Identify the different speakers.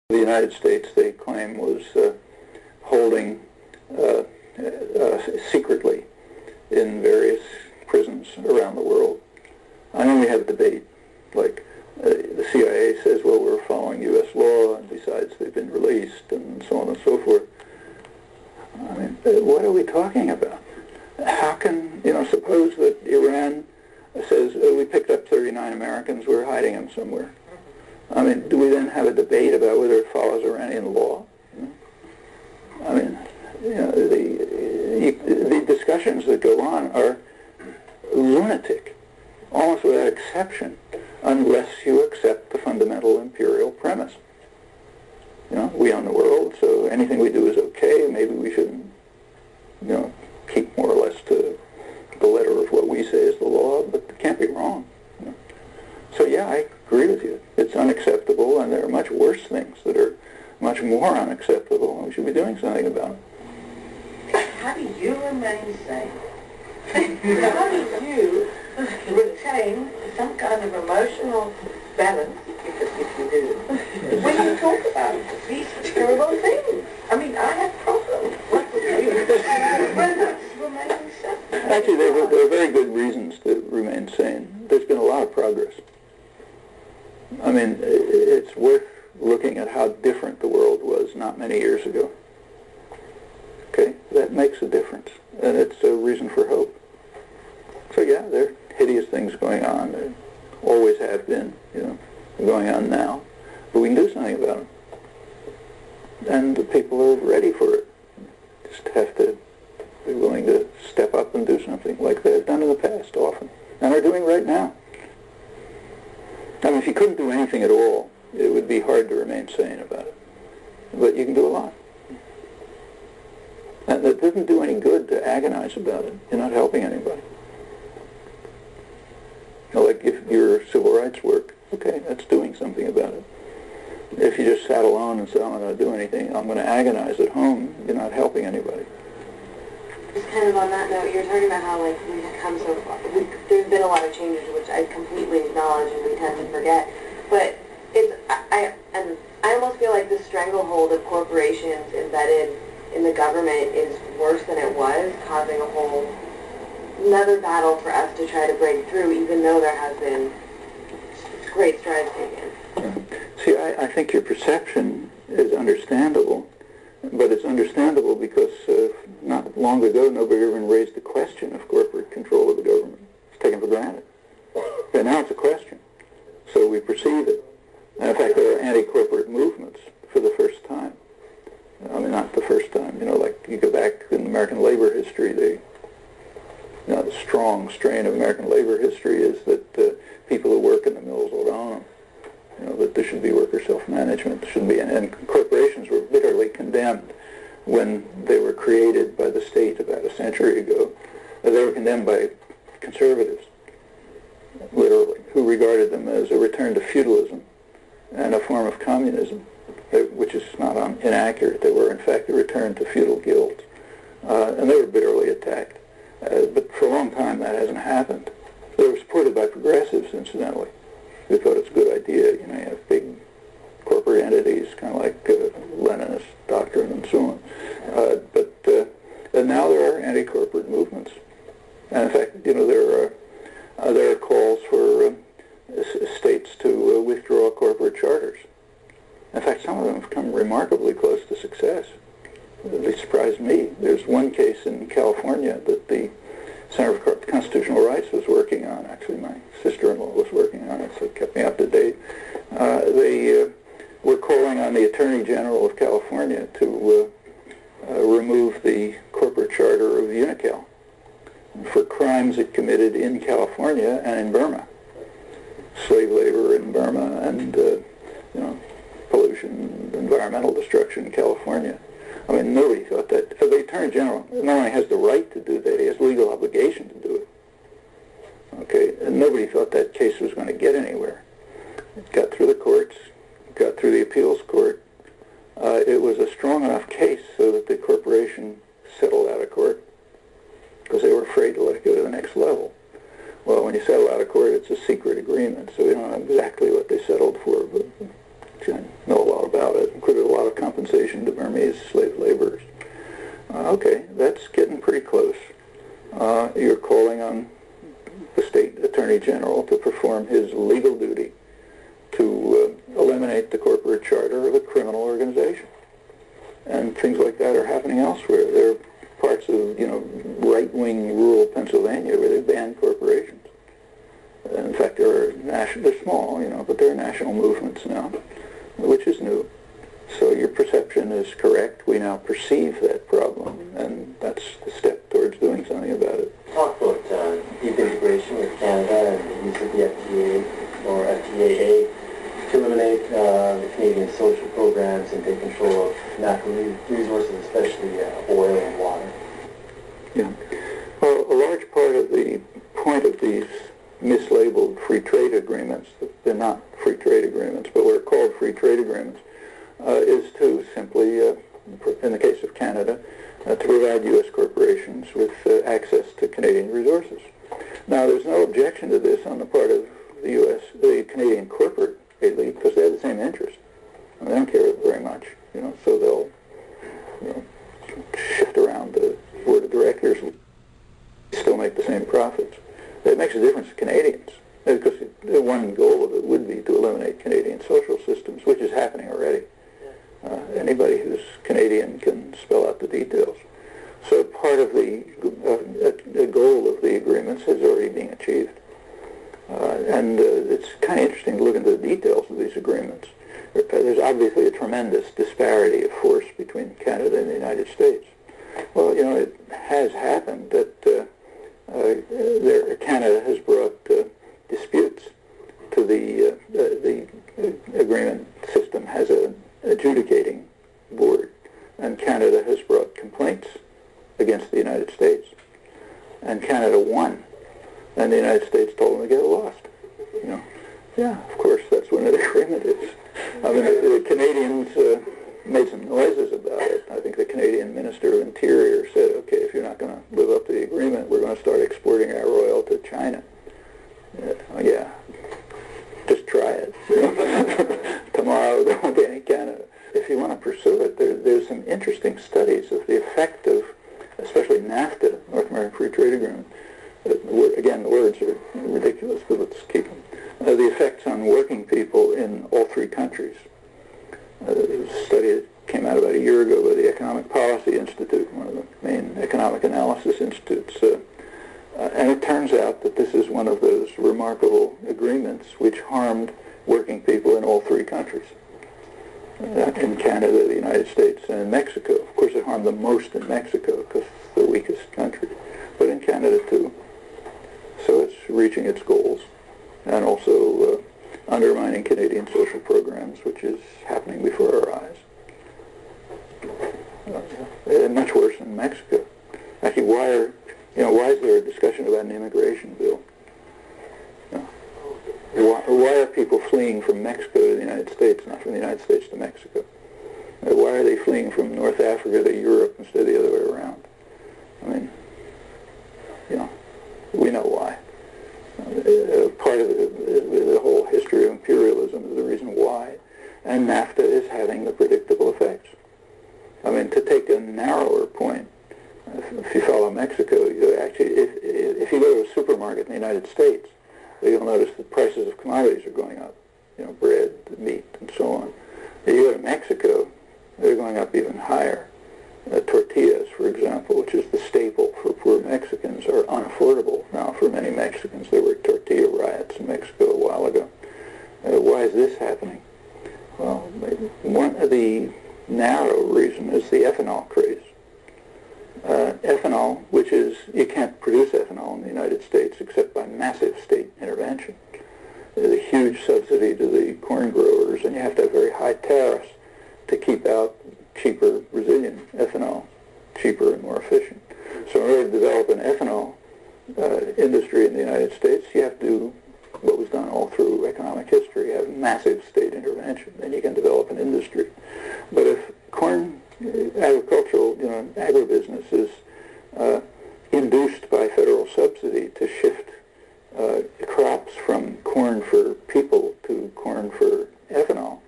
Speaker 1: The United States, they claim, was holding secretly in various prisons around the world. I know we have a debate, like the CIA says, well, we're following U.S. law, and besides, they've been released, and so on and so forth. I mean, what are we talking about? How can, suppose that Iran says, we picked up 39 Americans, we're hiding them somewhere. I mean, do we then have a debate about whether it follows Iranian law? I mean, the discussions that go on are lunatic, almost without exception, unless you accept the fundamental imperial premise. We own the world, so anything we do is okay. Maybe we shouldn't, keep more or less to the letter of what we say is the law, but it can't be wrong. So yeah, I agree with you. It's unacceptable, and there are much worse things that are much more unacceptable, and we should be doing something about it.
Speaker 2: How do you remain sane? How do you retain some kind of emotional balance, if you do, when you talk about these terrible things? I mean, I have problems. What would you remain sane?
Speaker 1: Actually, there are very good reasons to remain sane. There's been a lot of progress. I mean, it's worth looking at how different the world was not many years ago. Okay? That makes a difference, and it's a reason for hope. So yeah, there are hideous things going on. There always have been, going on now. But we can do something about them. And the people are ready for it. Just have to be willing to step up and do something like they've done in the past often, and are doing right now. I mean, if you couldn't do anything at all, it would be hard to remain sane about it. But you can do a lot. And it doesn't do any good to agonize about it. You're not helping anybody. Like if your civil rights work, okay, that's doing something about it. If you just sat alone and said, I'm not going to do anything, I'm going to agonize at home, you're not helping anybody.
Speaker 3: Just kind of on that note, you're talking about how we've come so far. There's been a lot of changes, which I completely acknowledge and we tend to forget. But I almost feel like the stranglehold of corporations embedded in the government is worse than it was, causing another battle for us to try to break through, even though there has been great strides taken.
Speaker 1: See, I think your perception is understandable. But it's understandable because not long ago, nobody even raised the question of corporate control of the government. It's taken for granted. But now it's a question. So we perceive it. And in fact, there are anti-corporate movements for the first time. I mean, not the first time. Like you go back in American labor history, the strong strain of American labor history is that people who work in the mills will own them. That there should be worker self-management. There shouldn't be, and corporations were bitterly condemned when they were created by the state about a century ago. They were condemned by conservatives, literally, who regarded them as a return to feudalism and a form of communism, which is not inaccurate. They were, in fact, a return to feudal guilds. And they were bitterly attacked. But for a long time, that hasn't happened. They were supported by progressives, incidentally. We thought it's a good idea. You have big corporate entities, kind of like Leninist doctrine and so on. And now there are anti-corporate movements. And in fact, there are calls for states to withdraw corporate charters. In fact, some of them have come remarkably close to success. They surprised me. There's one case in California that the Center for Constitutional Rights was working on. Actually, my sister-in-law was working on it, so it kept me up to date. They were calling on the Attorney General of California to remove the corporate charter of Unocal for crimes it committed in California and in Burma. Slave labor in Burma and, pollution, environmental destruction in California. I mean, nobody thought that. So the Attorney General not only has the right to do that, he has legal obligation to do it. Okay, and nobody thought that case was going to get anywhere. It got through the courts, got through the appeals court. It was a strong enough case so that the corporation settled out of court because they were afraid to let it go to the next level. Well, when you settle out of court, it's a secret agreement, so we don't know exactly what they settled for, but I know a lot about it. slave laborers. Okay, that's getting pretty close. You're calling on the state attorney general to perform his legal duty to eliminate the corporate charter of a criminal organization. And things like that are happening elsewhere. There are parts of, right-wing rural Pennsylvania where they ban corporations. In fact, they're small, but there are national movements now, which is new. So your perception is correct. We now perceive that problem, and that's the step towards doing something about it.
Speaker 4: Talk about deep integration with Canada and the use of the FTA or FTAA to eliminate the Canadian social programs and take control of natural resources, especially oil and water.
Speaker 1: Yeah. Well, a large part of the point of these mislabeled free trade agreements, they're not free trade agreements, but what are called free trade agreements, is to simply, in the case of Canada, to provide U.S. corporations with access to Canadian resources. Now, there's no objection to this on the part of the Canadian corporate elite, because they have the same interest. They don't care very much, so they'll shift around the board of directors and still make the same profits. It makes a difference to Canadians, because the one goal of it would be to eliminate Canadian social systems, which is happening already. Anybody who's Canadian can spell out the details. So part of the goal of the agreements is already being achieved. And it's kind of interesting to look into the details of these agreements. There's obviously a tremendous disparity of force between Canada and the United States. Well, it has happened that Canada has brought disputes to the agreement system has an adjudicating board, and Canada has brought complaints against the United States, and Canada won, and the United States told them to get lost. Yeah, of course, that's what an agreement is. I mean, the Canadians made some noises about it. I think the Canadian Minister of Interior said, okay, if you're not going to live up to the agreement, we're going to start exporting our oil to China. Yeah, just try it. Tomorrow there won't be any Canada. If you want to pursue it, there's some interesting studies of the effect of, especially NAFTA, North American Free Trade Agreement. Again, the words are ridiculous, but let's keep them. The effects on working people in all three countries. There was a study that came out about a year ago by the Economic Policy Institute, one of the main economic analysis institutes. And it turns out that this is one of those remarkable agreements which harmed working people in all three countries. In Canada, the United States, and in Mexico. Of course, it harmed them most in Mexico because it's the weakest country. But in Canada, too. So it's reaching its goals. And also undermining Canadian social programs, which is happening before our eyes. Much worse in Mexico. Actually, why is there a discussion about an immigration bill? Why are people fleeing from Mexico to the United States, not from the United States to Mexico? Why are they fleeing from North Africa to Europe instead of the other way around? I mean, we know why. Part of the whole history of imperialism is the reason why. And NAFTA is having the predictable effects. I mean, to take a narrower point, if you follow Mexico, if you go to a supermarket in the United States, you'll notice the prices of commodities are going up, bread, meat, and so on. If you go to Mexico, they're going up even higher. Tortillas, for example, which is the staple for poor Mexicans, are unaffordable now for many Mexicans. There were tortilla riots in Mexico a while ago. Why is this happening? Well, one of the narrow reason is the ethanol craze. Ethanol, which is, you can't produce ethanol in the United States except by massive state intervention. There's a huge subsidy to the corn growers, and you have to have very high tariffs to keep out cheaper Brazilian ethanol, cheaper and more efficient. So in order to develop an ethanol industry in the United States, you have to do what was done all through economic history, have massive state intervention, then you can develop an industry. But if corn, agricultural, agribusiness is induced by federal subsidy to shift crops from corn for people to corn for ethanol,